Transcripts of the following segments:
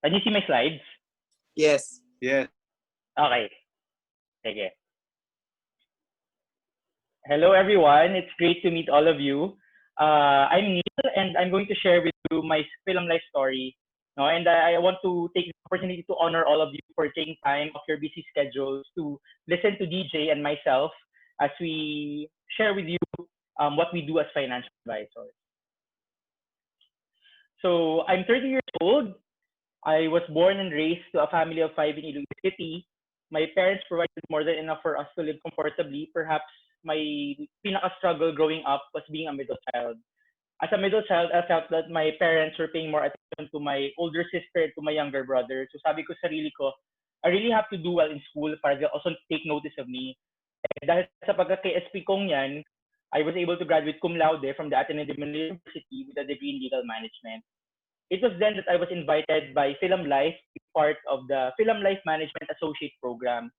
Can you see my slides? Yes. Yes. Okay. Sige. Hello, everyone. It's great to meet all of you. I'm Neil, and I'm going to share with you my film life story. No, and I want to take the opportunity to honor all of you for taking time off your busy schedules to listen to DJ and myself as we share with you what we do as financial advisors. So I'm 30 years old. I was born and raised to a family of five in Iloilo City. My parents provided more than enough for us to live comfortably. Perhaps my pinaka-struggle growing up was being a middle child. As a middle child, I felt that my parents were paying more attention to my older sister and to my younger brother. So sabi ko sa sarili ko, I really have to do well in school para they'll also take notice of me. Eh, dahil sa pagka-KSP kong yan, I was able to graduate cum laude from the Ateneo de Manila University with a degree in legal management. It was then that I was invited by Philam Life to be part of the Philam Life Management Associate Program.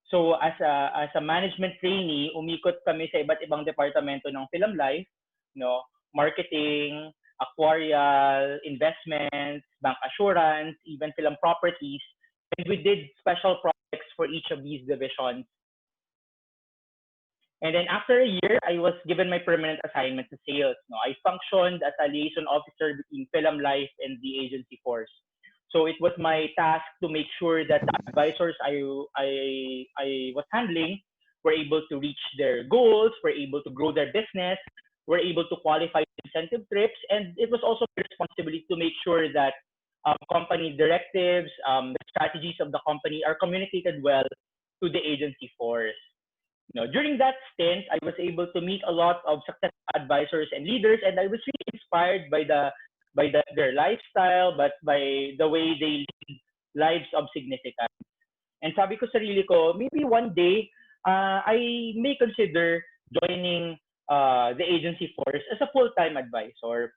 So as a management trainee, umikot kami sa iba't ibang departamento ng Philam Life, no, marketing, actuarial, investments, bank assurance, even Philam Properties, and we did special projects for each of these divisions. And then after a year, I was given my permanent assignment to sales. No, I functioned as a liaison officer between Philam Life and the agency force. So it was my task to make sure that the advisors I was handling were able to reach their goals, were able to grow their business, were able to qualify incentive trips, and it was also my responsibility to make sure that company directives, the strategies of the company are communicated well to the agency force. During that stint, I was able to meet a lot of successful advisors and leaders, and I was really inspired by their lifestyle, but by the way they lead lives of significance. And sabi ko sa sarili ko, maybe one day, I may consider joining the agency force as a full-time advisor.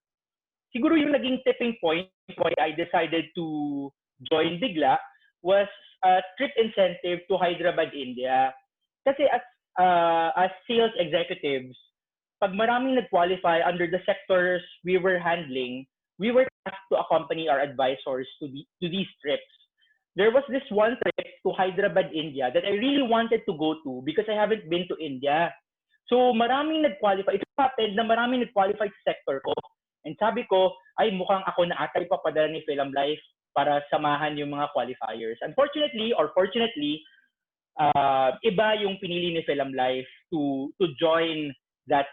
Siguro yung naging tipping point why I decided to join bigla was a trip incentive to Hyderabad, India. Kasi as sales executives, pag maraming nag-qualify under the sectors we were handling, we were tasked to accompany our advisors to these trips. There was this one trip to Hyderabad, India that I really wanted to go to because I haven't been to India. So maraming nag-qualify. It happened na maraming nag-qualify sa sector ko. And sabi ko, ay mukhang ako na ata ipapadala ni Philam Life para samahan yung mga qualifiers. Unfortunately or fortunately, iba yung pinili ni Philam Life to join that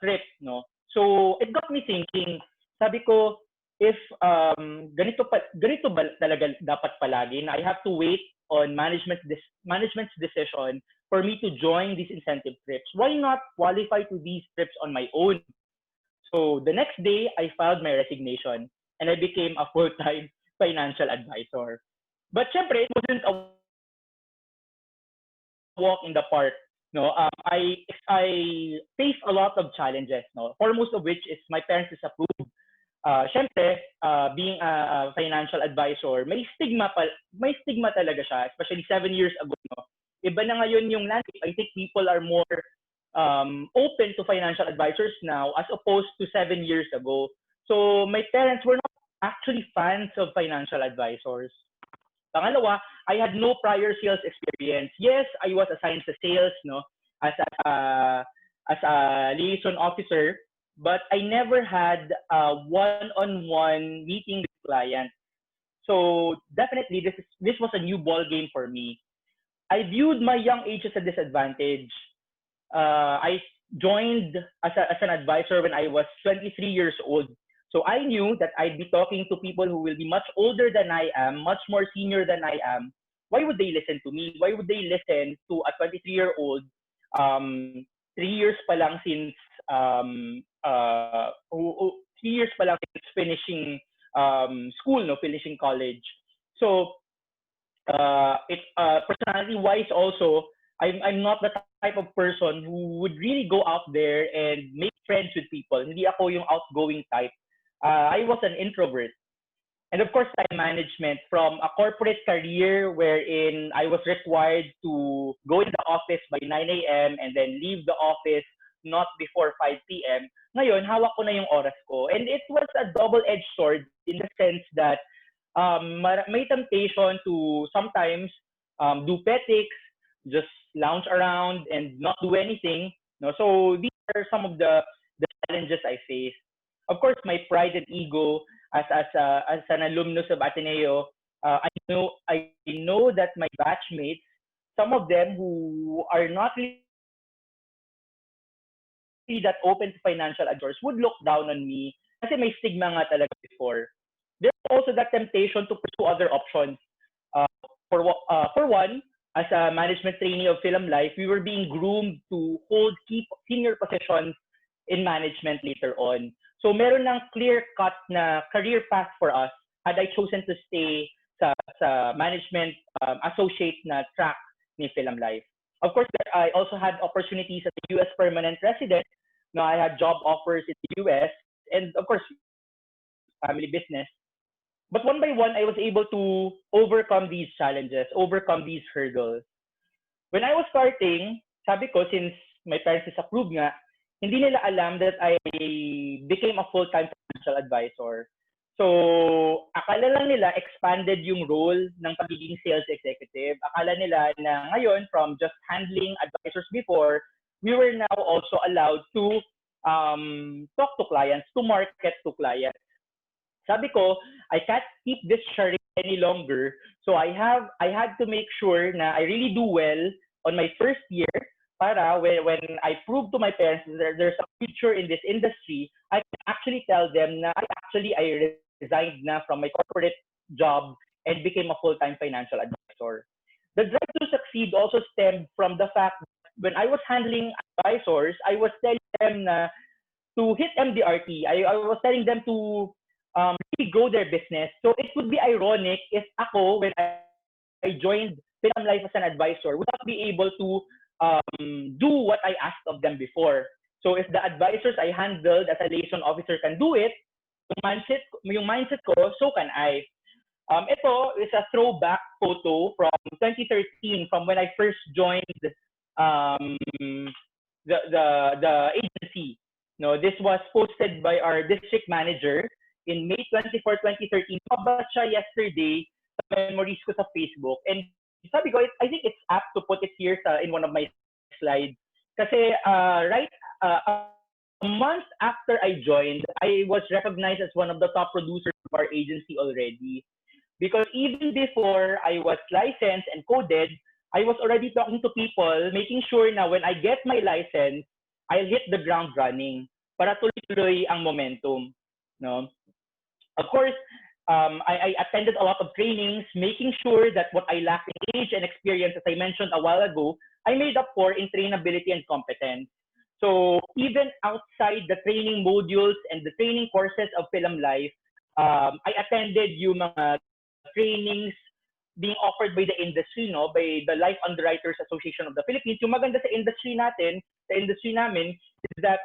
trip, no. So it got me thinking. Sabi ko, if ganito ba talaga dapat palagi na I have to wait on management's decision for me to join these incentive trips? Why not qualify to these trips on my own? So the next day, I filed my resignation and I became a full-time financial advisor. But syempre, it wasn't a walk in the park. No, I faced a lot of challenges. No, foremost of which is my parents disapproved. Syempre, being a financial advisor, may stigma talaga siya, especially 7 years ago. No, iba na ngayon yung landscape. I think people are more open to financial advisors now as opposed to 7 years ago. So my parents were not actually fans of financial advisors. Pangalawa, I had no prior sales experience. Yes, I was assigned to sales, no, as a liaison officer, but I never had a one-on-one meeting with clients. So definitely, this was a new ball game for me. I viewed my young age as a disadvantage. I joined as an advisor when I was 23 years old. So I knew that I'd be talking to people who will be much older than I am, much more senior than I am. Why would they listen to me? Why would they listen to a 23-year-old, 3 years pa lang since 3 years pa lang since finishing school, no, finishing college. So it personality wise also, I'm not the type of person who would really go out there and make friends with people. Hindi ako yung outgoing type. I was an introvert. And of course, time management from a corporate career wherein I was required to go in the office by 9 a.m. and then leave the office not before 5 p.m. Ngayon, hawak ko na yung oras ko. And it was a double-edged sword in the sense that may temptation to sometimes do petics, just lounge around and not do anything. No, so these are some of the challenges I face. Of course, my pride and ego as an alumnus of Ateneo, I know that my batchmates, some of them who are not really that open to financial advisors, would look down on me kasi may stigma nga talaga before. There's also that temptation to pursue other options. For one, as a management trainee of Philam Life, we were being groomed to hold key senior positions in management later on. So meron ng clear-cut na career path for us had I chosen to stay sa management associate na track ni Philam Life. Of course, I also had opportunities as a U.S. permanent resident. No, I had job offers in the U.S. and of course, family business. But one by one, I was able to overcome these challenges, overcome these hurdles. When I was starting, sabi ko, since my parents disapproved nga, hindi nila alam that I became a full-time financial advisor. So, akala lang nila expanded yung role ng pagiging sales executive. Akala nila na ngayon, from just handling advisors before, we were now also allowed to talk to clients, to market to clients. Sabi ko, I can't keep this charade any longer. So I had to make sure na I really do well on my first year para when I prove to my parents that there's a future in this industry, I can actually tell them na I resigned na from my corporate job and became a full-time financial advisor. The drive to succeed also stemmed from the fact that when I was handling advisors, I was telling them na to hit MDRT. I was telling them to really grow their business. So it would be ironic if ako, when I joined Philam Life as an advisor, would not be able to do what I asked of them before. So if the advisors I handled as a liaison officer can do it, yung mindset ko, so can I. Ito is a throwback photo from 2013 from when I first joined um, the agency. No, this was posted by our district manager in May 24, 2013. Mabasa siya yesterday sa memories ko sa Facebook. And sabi ko, I think it's apt to put it here in one of my slides. Kasi a month after I joined, I was recognized as one of the top producers of our agency already. Because even before I was licensed and coded, I was already talking to people, making sure na when I get my license, I'll hit the ground running para tuloy-tuloy ang momentum. No? Of course, I attended a lot of trainings, making sure that what I lacked in age and experience, as I mentioned a while ago, I made up for in trainability and competence. So even outside the training modules and the training courses of Philam Life, I attended yung mga trainings being offered by the industry, no, by the Life Underwriters Association of the Philippines. Yung maganda sa industry natin, sa industry namin, is that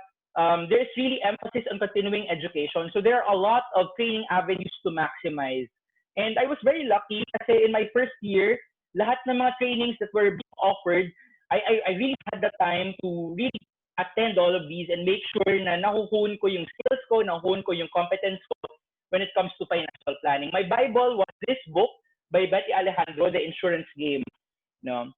there's really emphasis on continuing education. So there are a lot of training avenues to maximize. And I was very lucky kasi in my first year, lahat ng mga trainings that were being offered, I really had the time to really attend all of these and make sure na nahuhun ko yung skills ko, nahuhun ko yung competence ko when it comes to financial planning. My Bible was this book by Betty Alejandro, The Insurance Game. No?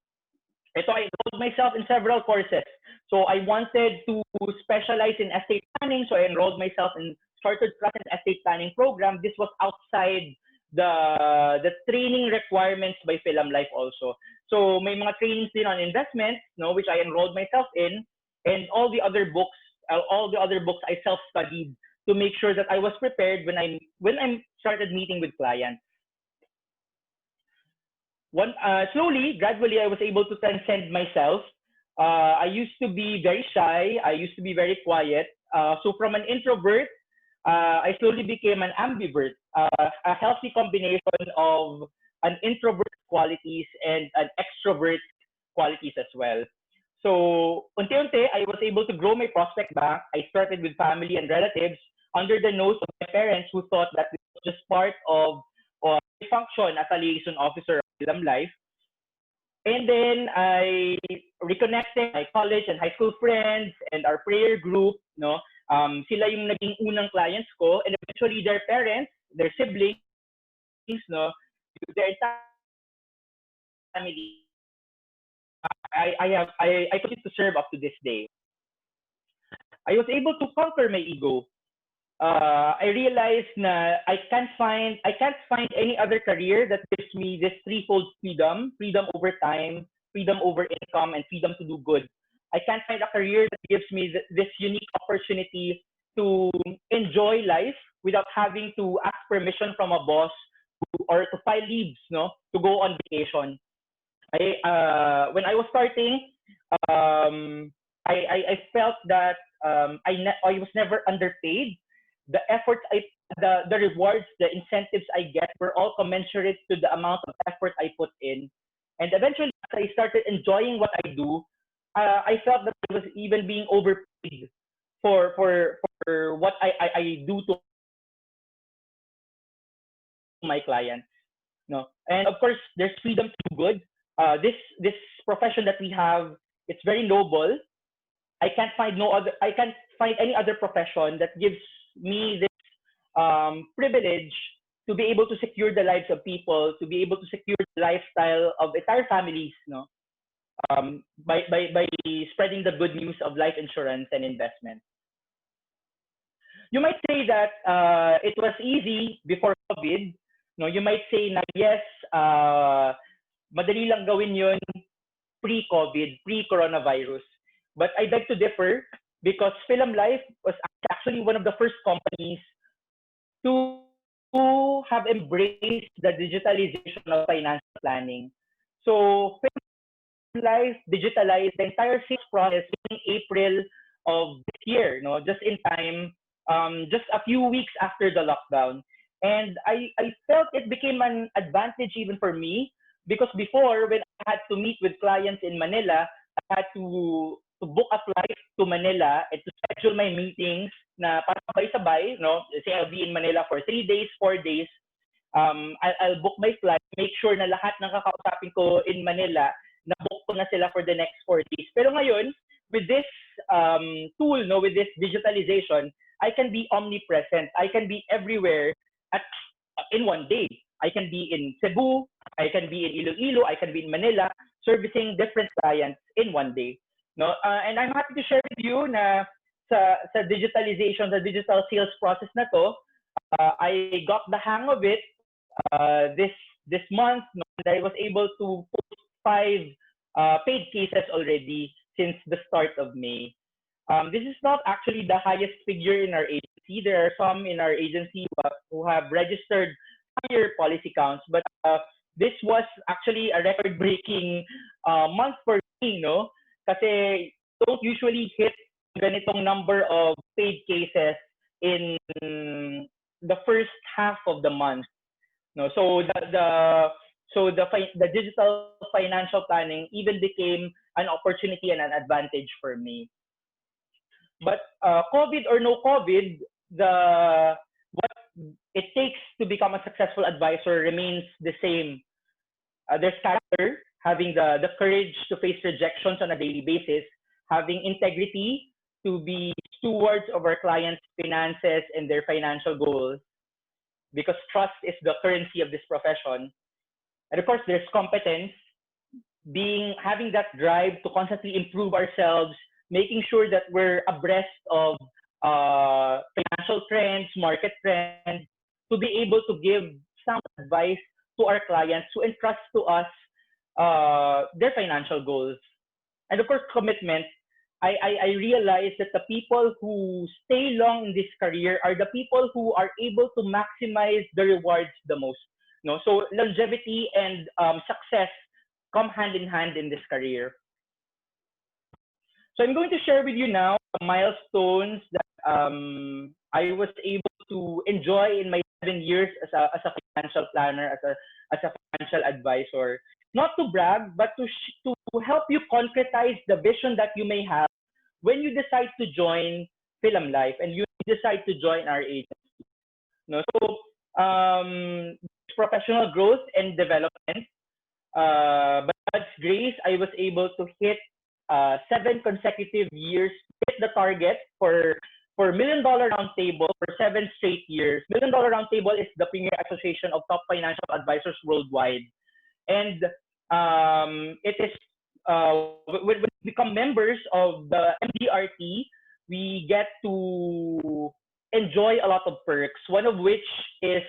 Ito, I enrolled myself in several courses. So I wanted to specialize in estate planning, so I enrolled myself in Chartered Trust and Estate Planning program. This was outside the training requirements by Philam Life also. So may mga trainings din on investments, no, which I enrolled myself in, and all the other books I self-studied to make sure that I was prepared when I started meeting with clients. Slowly, gradually, I was able to transcend myself. I used to be very shy. I used to be very quiet. So from an introvert, I slowly became an ambivert, a healthy combination of an introvert qualities and an extrovert qualities as well. So unti-unti, I was able to grow my prospect bank. I started with family and relatives under the nose of my parents who thought that it was just part of function as a liaison officer of Philam Life. And then I reconnected my college and high school friends and our prayer group. No, sila yung naging unang clients ko, and eventually their parents, their siblings, no, to their entire family, I continue to serve up to this day. I was able to conquer my ego. I realized na I can't find any other career that gives me this threefold freedom: freedom over time, freedom over income, and freedom to do good. I can't find a career that gives me this unique opportunity to enjoy life without having to ask permission from a boss or to file leaves, no, to go on vacation. When I was starting, I felt that I was never underpaid. The efforts the rewards, the incentives I get were all commensurate to the amount of effort I put in. And eventually, as I started enjoying what I do, I felt that I was even being overpaid for what I do to my clients. No, and of course, there's freedom to do good. This profession that we have, it's very noble. I can't find any other profession that gives me this privilege to be able to secure the lives of people, to be able to secure the lifestyle of entire families, no, by spreading the good news of life insurance and investment. You might say that it was easy before COVID. No, you might say na yes, madali lang gawin yun pre-COVID, pre-coronavirus. But I beg to differ because Philam Life was actually one of the first companies to have embraced the digitalization of financial planning. So Philam Life digitalized the entire sales process in April of this year, no, just in time, just a few weeks after the lockdown. And I felt it became an advantage even for me because before, when I had to meet with clients in Manila, I had to book a flight to Manila and to schedule my meetings na parang sabay-sabay, no? Say I'll be in Manila for 3 days, 4 days. I'll book my flight, make sure na lahat ng kakausapin ko in Manila, na-book ko na sila for the next 4 days. Pero ngayon, with this tool, no, with this digitalization, I can be omnipresent. I can be everywhere at in one day. I can be in Cebu, I can be in Iloilo, I can be in Manila, servicing different clients in one day. No, and I'm happy to share with you na sa digitalization, the digital sales process na to, I got the hang of it this month. No, and I was able to post 5 paid cases already since the start of May. This is not actually the highest figure in our agency. There are some in our agency who have registered higher policy counts, but this was actually a record-breaking month for me, no? Kasi don't usually hit ganitong number of paid cases in the first half of the month. No, so the digital financial planning even became an opportunity and an advantage for me. But COVID or no COVID, the what it takes to become a successful advisor remains the same. There's character, having the courage to face rejections on a daily basis, having integrity to be stewards of our clients' finances and their financial goals, because trust is the currency of this profession. And of course, there's competence, being having that drive to constantly improve ourselves, making sure that we're abreast of financial trends, market trends, to be able to give sound advice to our clients who entrust to us their financial goals. And of course, commitment. I realize that the people who stay long in this career are the people who are able to maximize the rewards the most. No, so longevity and success come hand in hand in this career. So I'm going to share with you now the milestones that I was able to enjoy in my 7 years as a financial planner, as a financial advisor. Not to brag, but to help you concretize the vision that you may have when you decide to join Philam Life and you decide to join our agency. No, so professional growth and development. By God's grace, I was able to hit 7 consecutive years, hit the target for for Million Dollar Roundtable for 7 straight years. Million Dollar Roundtable is the premier association of top financial advisors worldwide, and it is when we become members of the MDRT, we get to enjoy a lot of perks. One of which is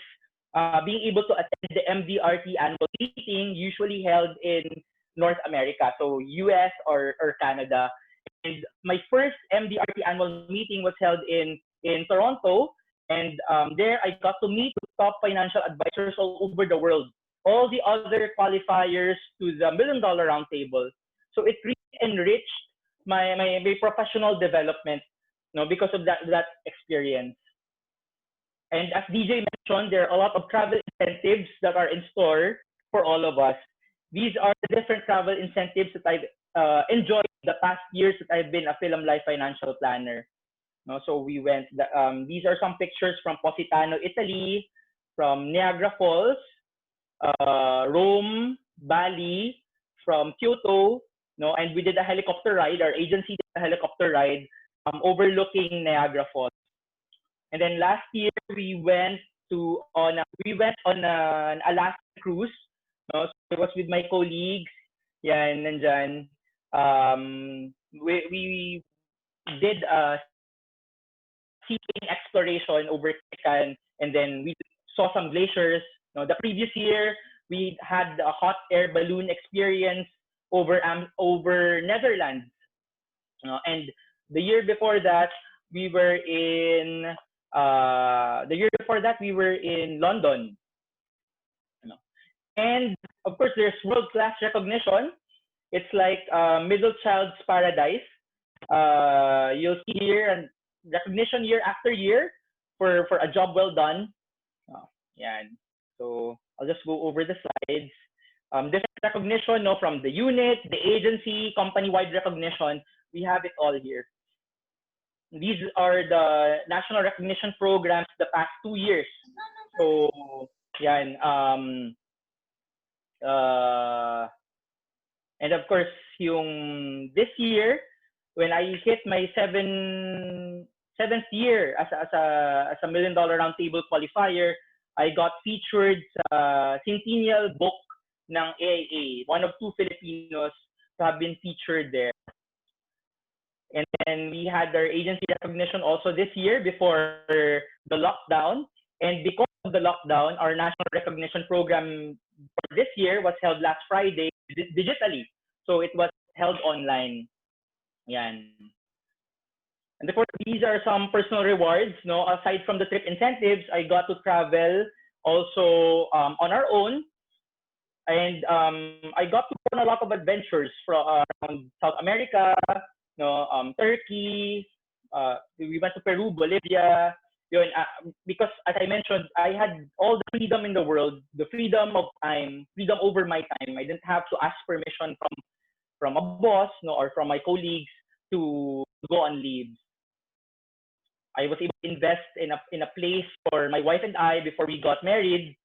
being able to attend the MDRT annual meeting, usually held in North America, so US or Canada. And my first MDRT annual meeting was held in Toronto, and there I got to meet with top financial advisors all over the world, all the other qualifiers to the Million Dollar Roundtable. So it really enriched my professional development, because of that experience. And as DJ mentioned, there are a lot of travel incentives that are in store for all of us. These are the different travel incentives that I've enjoyed the past years that I've been a Philam Life financial planner. No, so we went. These are some pictures from Positano, Italy, from Niagara Falls, Rome, Bali, from Kyoto. No, and we did a helicopter ride. Our agency did a helicopter ride overlooking Niagara Falls. And then last year we went on an Alaska cruise. No, so it was with my colleagues. Yan, nandyan. We did seaplane exploration over Kikan, and then we saw some glaciers. No, the previous year we had a hot air balloon experience over Netherlands. And the year before that we were in London. And of course there's world-class recognition. It's like middle child's paradise. You'll see here and recognition year after year for a job well done. Yeah. So I'll just go over the slides. Different recognition, from the unit, the agency, company-wide recognition. We have it all here. These are the national recognition programs the past 2 years. So, yan. And of course, this year, when I hit my seventh year as a Million Dollar Roundtable qualifier, I got featured sa Centennial Book ng AIA, one of 2 Filipinos to have been featured there. And then we had our agency recognition also this year before the lockdown. And because of the lockdown, our national recognition program for this year was held last Friday digitally. So it was held online. Yan. And of course, these are some personal rewards. Aside from the trip incentives, I got to travel also on our own. And I got to go on a lot of adventures from South America, Turkey. We went to Peru, Bolivia. Because as I mentioned, I had all the freedom in the world, the freedom of time, freedom over my time. I didn't have to ask permission from a boss, or from my colleagues to go on leave. I was able to invest in a place for my wife and I before we got married.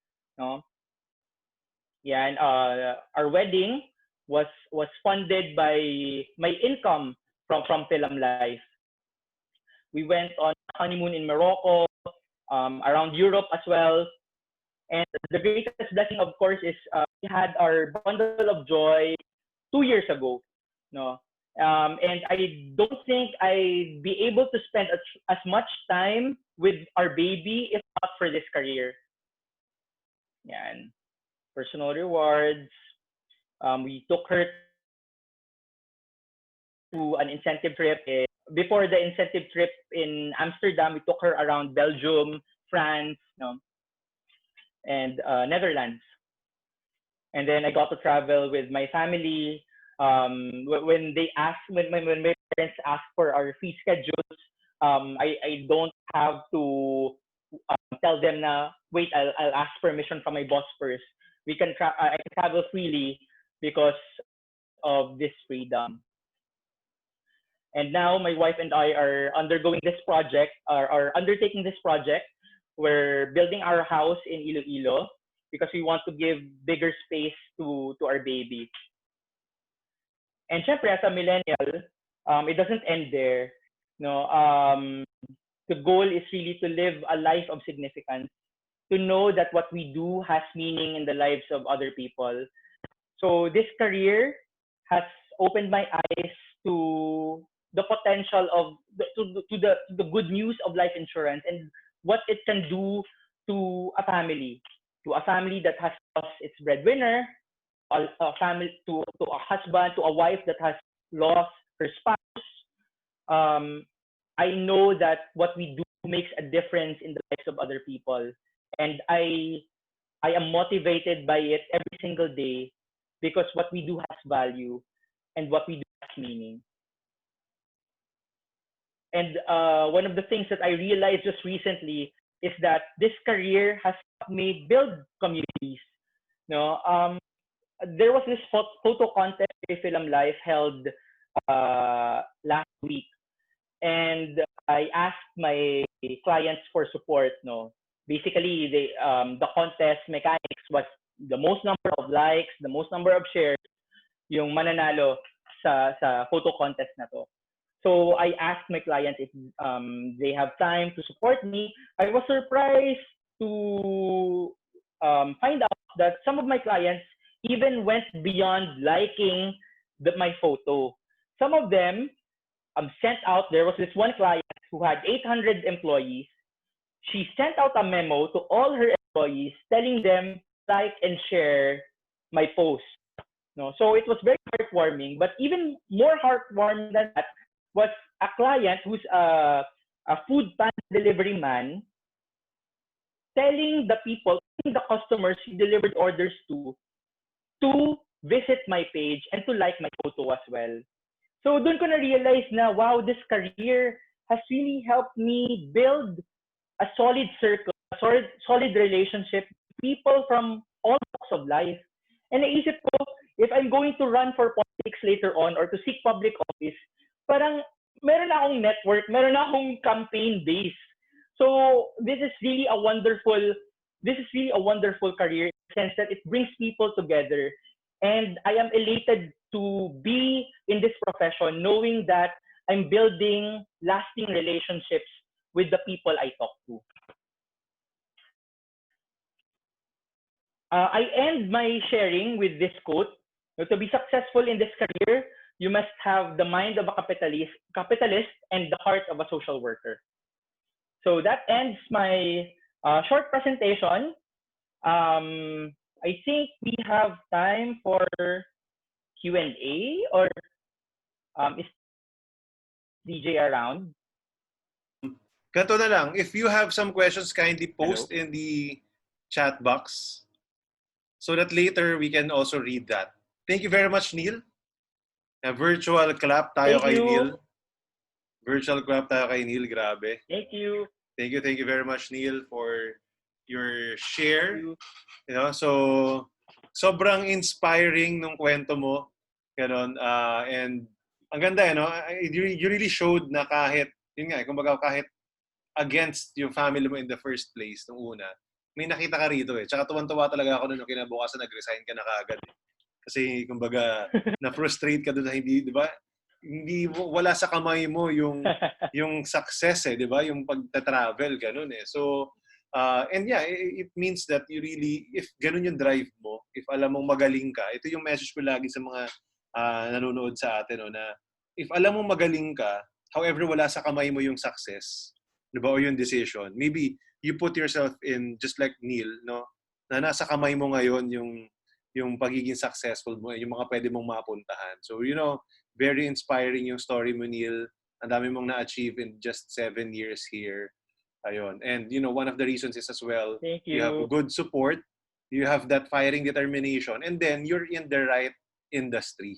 Yeah, and our wedding was funded by my income from Philam Life. We went on honeymoon in Morocco, around Europe as well. And the greatest blessing, of course, is we had our bundle of joy 2 years ago. And I don't think I'd be able to spend as much time with our baby if not for this career. Yan. Personal rewards. We took her to an incentive trip. Before the incentive trip in Amsterdam, we took her around Belgium, France, and Netherlands. And then I got to travel with my family. When my parents asked for our fee schedules, I don't have to tell them na wait, I'll ask permission from my boss first. I can travel freely because of this freedom. And now my wife and I are undertaking this project. We're building our house in Iloilo because we want to give bigger space to our baby. And syempre, as a millennial, it doesn't end there. The goal is really to live a life of significance, to know that what we do has meaning in the lives of other people. So this career has opened my eyes to the potential of to the good news of life insurance and what it can do to a family that has lost its breadwinner, a family to a husband, to a wife that has lost her spouse. um, I know that what we do makes a difference in the lives of other people, and I am motivated by it every single day because what we do has value and what we do has meaning. And one of the things that I realized just recently is that this career has helped me build communities. No, there was this photo contest by Philam Life held last week, and I asked my clients for support. No, basically the contest mechanics was the most number of likes, the most number of shares, yung mananalo sa photo contest na to. So I asked my client if they have time to support me. I was surprised to find out that some of my clients even went beyond liking my photo. Some of them sent out, there was this one client who had 800 employees. She sent out a memo to all her employees telling them like and share my post. No, so it was very heartwarming. But even more heartwarming than that was a client who's a food pan delivery man telling the people, telling the customers he delivered orders to visit my page and to like my photo as well. So doon ko na realize na wow, this career has really helped me build a solid circle, a solid relationship with people from all walks of life. And naisip ko, if I'm going to run for politics later on or to seek public office, parang meron na akong network, meron na akong campaign base. So this is really a wonderful career in the sense that it brings people together. And I am elated to be in this profession knowing that I'm building lasting relationships with the people I talk to. I end my sharing with this quote. To be successful in this career, you must have the mind of a capitalist and the heart of a social worker. So that ends my short presentation. I think we have time for Q&A, or is DJ around? Ganito na lang. If you have some questions, kindly post Hello? in the chat box so that later we can also read that. Thank you very much, Neil. A virtual clap tayo Thank kay you. Neil. Virtual clap tayo kay Neil. Grabe. Thank you. Thank you very much, Neil, for your share. You. You know, so sobrang inspiring nung kwento mo. Ganon. And ang ganda, you know, you really showed na kahit, yun nga, kumbaga kahit against yung family mo in the first place nung una, may nakita ka rito eh. Tsaka tuwan-tuwa talaga ako nung kinabukasan nag-resign ka na kaagad eh. Kasi kumbaga na-frustrate ka doon na hindi, di ba? Hindi wala sa kamay mo yung success eh, di ba? Yung pagta-travel ganun eh. So and yeah, it means that you really, if ganun yung drive mo, if alam mong magaling ka, ito yung message ko lagi sa mga nanonood sa atin, no, na if alam mong magaling ka, however wala sa kamay mo yung success, di ba, o yung decision, maybe you put yourself in, just like Neil, no, na nasa kamay mo ngayon yung pagiging successful mo, yung mga pwede mong mapuntahan. So, you know, very inspiring yung story mo, Neil. Ang dami mong na-achieve in just 7 years here. Ayun. And, you know, one of the reasons is as well, Thank you have you. good support, you have that firing determination, and then you're in the right industry.